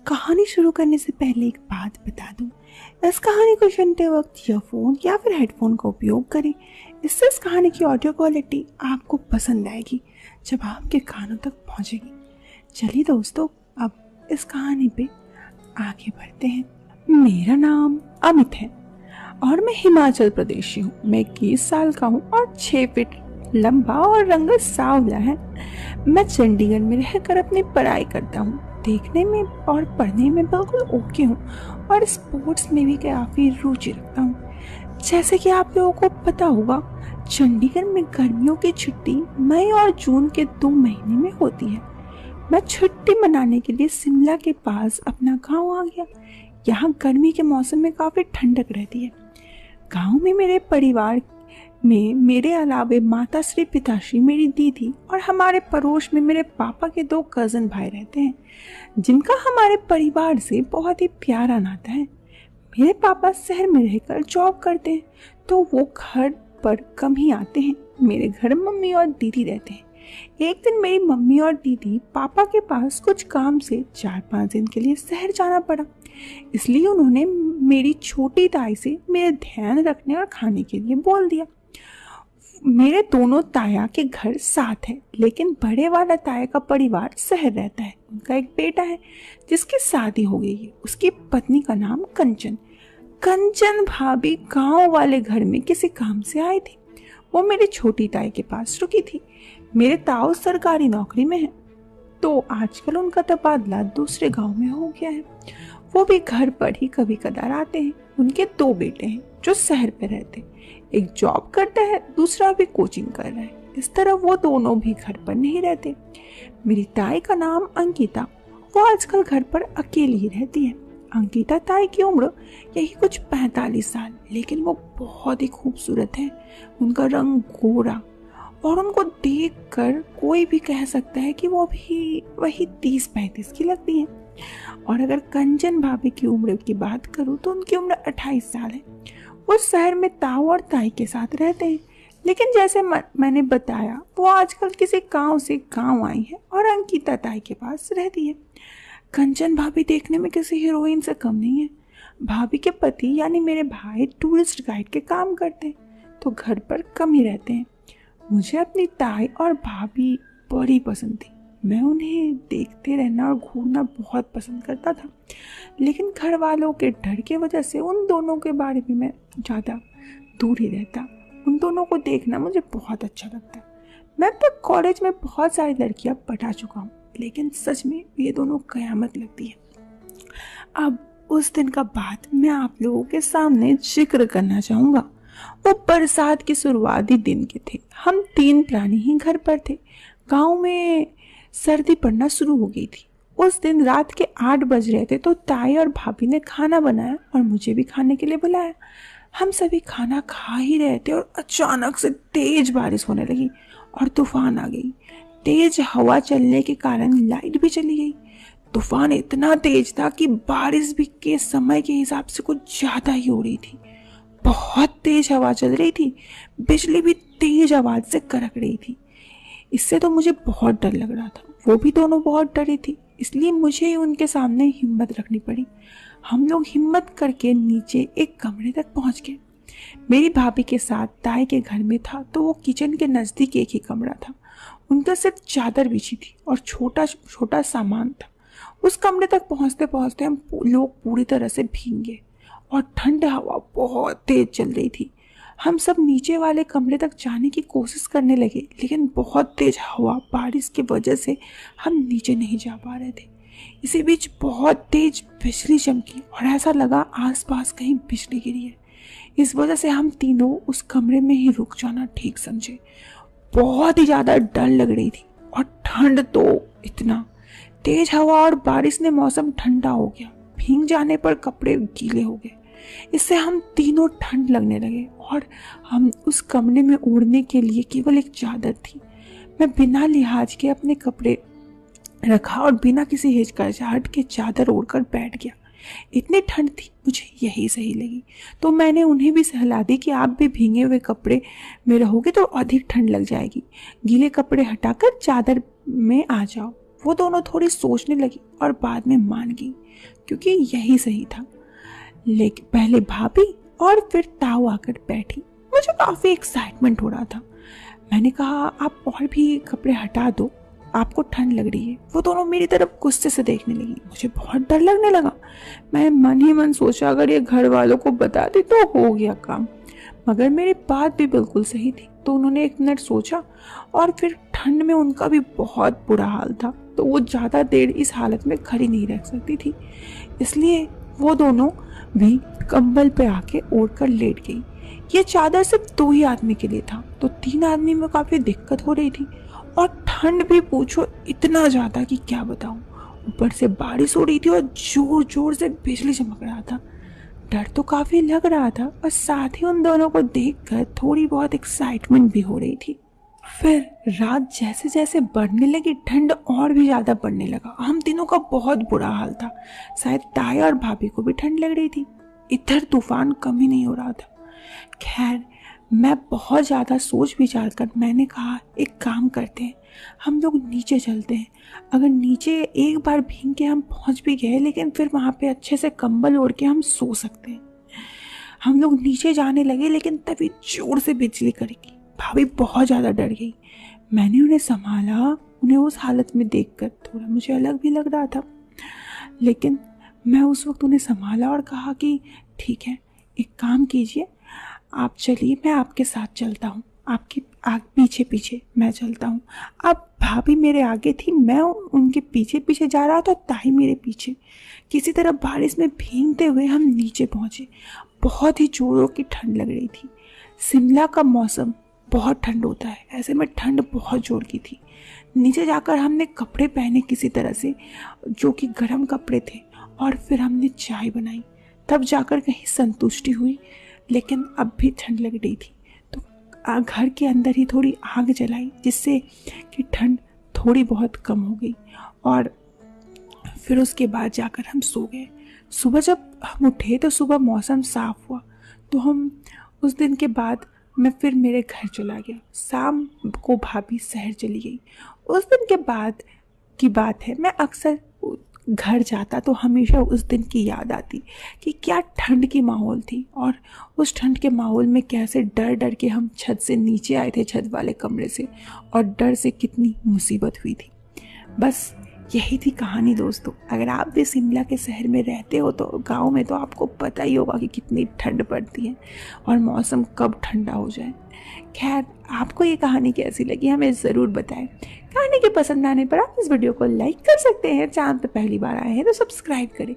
कहानी शुरू करने से पहले एक बात बता दूं, इस कहानी को सुनते वक्त ईयरफोन या फिर हेडफोन का उपयोग करें। इससे इस कहानी की ऑडियो क्वालिटी आपको पसंद आएगी जब आपके कानों तक पहुंचेगी। चलिए दोस्तों, अब इस कहानी पे आगे बढ़ते हैं। मेरा नाम अमित है और मैं हिमाचल प्रदेश से हूँ। मैं 21 साल का हूँ और 6 फीट लंबा और रंग सांवला है। मैं चंडीगढ़ में रहकर अपनी पढ़ाई करता हूँ। देखने में और पढ़ने में बिल्कुल ओके हूँ और स्पोर्ट्स में भी काफ़ी रुचि रखता हूँ। जैसे कि आप लोगों को पता होगा, चंडीगढ़ में गर्मियों की छुट्टी मई और जून के 2 महीने में होती है। मैं छुट्टी मनाने के लिए शिमला के पास अपना गांव आ गया। यहाँ गर्मी के मौसम में काफ़ी ठंडक रहती है। गांव में मेरे परिवार में मेरे अलावे माताश्री, पिताश्री, मेरी दीदी और हमारे पड़ोस में मेरे पापा के 2 कज़न भाई रहते हैं, जिनका हमारे परिवार से बहुत ही प्यारा नाता है। मेरे पापा शहर में रहकर जॉब करते हैं, तो वो घर पर कम ही आते हैं। मेरे घर मम्मी और दीदी रहते हैं। एक दिन मेरी मम्मी और दीदी पापा के पास कुछ काम से 4-5 दिन के लिए शहर जाना पड़ा, इसलिए उन्होंने मेरी छोटी ताई से मेरे ध्यान रखने और खाने के लिए बोल दिया। मेरे दोनों ताया के घर साथ है, लेकिन बड़े वाला ताया का परिवार शहर रहता है। उनका एक बेटा है जिसकी शादी हो गई है। उसकी पत्नी का नाम कंचन। कंचन भाभी गांव वाले घर में किसी काम से आई थी। वो मेरी छोटी ताई के पास रुकी थी। मेरे ताऊ सरकारी नौकरी में है, तो आजकल उनका तबादला दूसरे गांव में हो गया है। वो भी घर पर ही कभी कदार आते हैं। उनके 2 बेटे हैं जो शहर पे रहते हैं। एक जॉब करता है, दूसरा भी कोचिंग कर रहा है। इस तरह वो दोनों भी घर पर नहीं रहते। मेरी ताई का नाम अंकिता। वो आजकल घर पर अकेली ही रहती है। अंकिता ताई की उम्र यही कुछ 45 साल, लेकिन वो बहुत ही खूबसूरत है। उनका रंग गोरा और उनको देखकर कोई भी कह सकता है कि वो भी वही 30-35 की लगती है। और अगर कंचन भाभी की उम्र की बात करूँ तो उनकी उम्र 28 साल है। वो शहर में ताऊ और ताई के साथ रहते हैं, लेकिन जैसे मैंने बताया, वो आजकल किसी गांव से गांव आई है और अंकिता ताई के पास रहती है। कंचन भाभी देखने में किसी हीरोइन से कम नहीं है। भाभी के पति यानी मेरे भाई टूरिस्ट गाइड के काम करते हैं, तो घर पर कम ही रहते हैं। मुझे अपनी ताई और भाभी बड़ी पसंद थी। मैं उन्हें देखते रहना और घूरना बहुत पसंद करता था, लेकिन घर वालों के डर की वजह से उन दोनों के बारे में मैं ज़्यादा दूर ही रहता। उन दोनों को देखना मुझे बहुत अच्छा लगता है। मैं अब तक कॉलेज में बहुत सारी लड़कियां पटा चुका हूँ, लेकिन सच में ये दोनों कयामत लगती है। अब उस दिन का बात मैं आप लोगों के सामने जिक्र करना चाहूँगा। वो बरसात की शुरुआती दिन के थे। हम 3 प्राणी ही घर पर थे। गाँव में सर्दी पड़ना शुरू हो गई थी। उस दिन रात के 8 बज रहे थे, तो ताई और भाभी ने खाना बनाया और मुझे भी खाने के लिए बुलाया। हम सभी खाना खा ही रहे थे और अचानक से तेज बारिश होने लगी और तूफान आ गई। तेज हवा चलने के कारण लाइट भी चली गई। तूफान इतना तेज था कि बारिश भी के समय के हिसाब से कुछ ज़्यादा ही हो रही थी। बहुत तेज हवा चल रही थी। बिजली भी तेज आवाज़ से कड़क रही थी। इससे तो मुझे बहुत डर लग रहा था। वो भी दोनों बहुत डरी थी, इसलिए मुझे ही उनके सामने हिम्मत रखनी पड़ी। हम लोग हिम्मत करके नीचे एक कमरे तक पहुंच गए। मेरी भाभी के साथ ताई के घर में था, तो वो किचन के नज़दीक एक ही कमरा था। उनका सिर्फ चादर बिछी थी और छोटा छोटा सामान था। उस कमरे तक पहुंचते पहुंचते हम लोग पूरी तरह से भीग गए और ठंडी हवा बहुत तेज चल रही थी। हम सब नीचे वाले कमरे तक जाने की कोशिश करने लगे, लेकिन बहुत तेज हवा बारिश की वजह से हम नीचे नहीं जा पा रहे थे। इसी बीच बहुत तेज बिजली चमकी और ऐसा लगा आसपास कहीं बिजली गिरी है। इस वजह से हम तीनों उस कमरे में ही रुक जाना ठीक समझे। बहुत ही ज़्यादा डर लग रही थी और ठंड तो इतना। तेज हवा और बारिश ने मौसम ठंडा हो गया। भीग जाने पर कपड़े गीले हो गए। इससे हम तीनों ठंड लगने लगे और हम उस कमरे में ओढ़ने के लिए केवल एक चादर थी। मैं बिना लिहाज के अपने कपड़े रखा और बिना किसी हिचकिचाहट के चादर ओढ़कर बैठ गया। इतनी ठंड थी, मुझे यही सही लगी, तो मैंने उन्हें भी सलाह दी कि आप भी भीगे हुए कपड़े में रहोगे तो अधिक ठंड लग जाएगी। गीले कपड़े हटाकर चादर में आ जाओ। वो दोनों थोड़ी सोचने लगी और बाद में मान गई, क्योंकि यही सही था। लेकिन पहले भाभी और फिर ताऊ आकर बैठी। मुझे काफी एक्साइटमेंट हो रहा था। मैंने कहा, आप और भी कपड़े हटा दो, आपको ठंड लग रही है। वो दोनों मेरी तरफ गुस्से से देखने लगी। मुझे बहुत डर लगने लगा। मैं मन ही मन सोचा, अगर ये घर वालों को बता दी तो हो गया काम। मगर मेरी बात भी बिल्कुल सही थी। तो उन्होंने 1 मिनट सोचा और फिर ठंड में उनका भी बहुत बुरा हाल था, तो वो ज़्यादा देर इस हालत में खड़ी नहीं रह सकती थी। इसलिए वो दोनों भी कंबल पे आके ओढ़ कर लेट गई। ये चादर सिर्फ 2 ही आदमी के लिए था, तो 3 आदमी में काफ़ी दिक्कत हो रही थी। और ठंड भी पूछो इतना ज़्यादा कि क्या बताऊँ। ऊपर से बारिश हो रही थी और जोर जोर से बिजली चमक रहा था। डर तो काफ़ी लग रहा था और साथ ही उन दोनों को देखकर थोड़ी बहुत एक्साइटमेंट भी हो रही थी। फिर रात जैसे जैसे बढ़ने लगी, ठंड और भी ज़्यादा बढ़ने लगा। हम तीनों का बहुत बुरा हाल था। शायद ताई और भाभी को भी ठंड लग रही थी। इधर तूफान कम ही नहीं हो रहा था। खैर, मैं बहुत ज़्यादा सोच विचार कर मैंने कहा, एक काम करते हैं, हम लोग नीचे चलते हैं। अगर नीचे एक बार भीग के हम पहुंच भी गए, लेकिन फिर वहाँ पे अच्छे से कंबल ओढ़ के हम सो सकते हैं। हम लोग नीचे जाने लगे, लेकिन तभी जोर से बिजली कड़की। भाभी बहुत ज़्यादा डर गई। मैंने उन्हें संभाला। उन्हें उस हालत में देखकर थोड़ा मुझे अलग भी लग रहा था, लेकिन मैं उस वक्त उन्हें संभाला और कहा कि ठीक है, एक काम कीजिए, आप चलिए, मैं आपके साथ चलता हूँ। आपके पीछे पीछे मैं चलता हूँ। अब भाभी मेरे आगे थी, मैं उनके पीछे पीछे जा रहा था, ताई मेरे पीछे। किसी तरह बारिश में भीगते हुए हम नीचे पहुँचे। बहुत ही जोरों की ठंड लग रही थी। शिमला का मौसम बहुत ठंड होता है, ऐसे में ठंड बहुत जोर की थी। नीचे जाकर हमने कपड़े पहने किसी तरह से, जो कि गर्म कपड़े थे, और फिर हमने चाय बनाई। तब जाकर कहीं संतुष्टि हुई, लेकिन अब भी ठंड लग रही थी, तो घर के अंदर ही थोड़ी आग जलाई, जिससे कि ठंड थोड़ी बहुत कम हो गई। और फिर उसके बाद जाकर हम सो गए। सुबह जब हम उठे तो सुबह मौसम साफ हुआ, तो हम उस दिन के बाद मैं फिर मेरे घर चला गया। शाम को भाभी शहर चली गई। उस दिन के बाद की बात है, मैं अक्सर घर जाता तो हमेशा उस दिन की याद आती कि क्या ठंड की माहौल थी, और उस ठंड के माहौल में कैसे डर डर के हम छत से नीचे आए थे, छत वाले कमरे से, और डर से कितनी मुसीबत हुई थी। बस यही थी कहानी दोस्तों। अगर आप भी शिमला के शहर में रहते हो तो गांव में, तो आपको पता ही होगा कि कितनी ठंड पड़ती है और मौसम कब ठंडा हो जाए। खैर, आपको ये कहानी कैसी लगी हमें ज़रूर बताएं। कहानी के पसंद आने पर आप इस वीडियो को लाइक कर सकते हैं। चैनल पर पहली बार आए हैं तो सब्सक्राइब करें।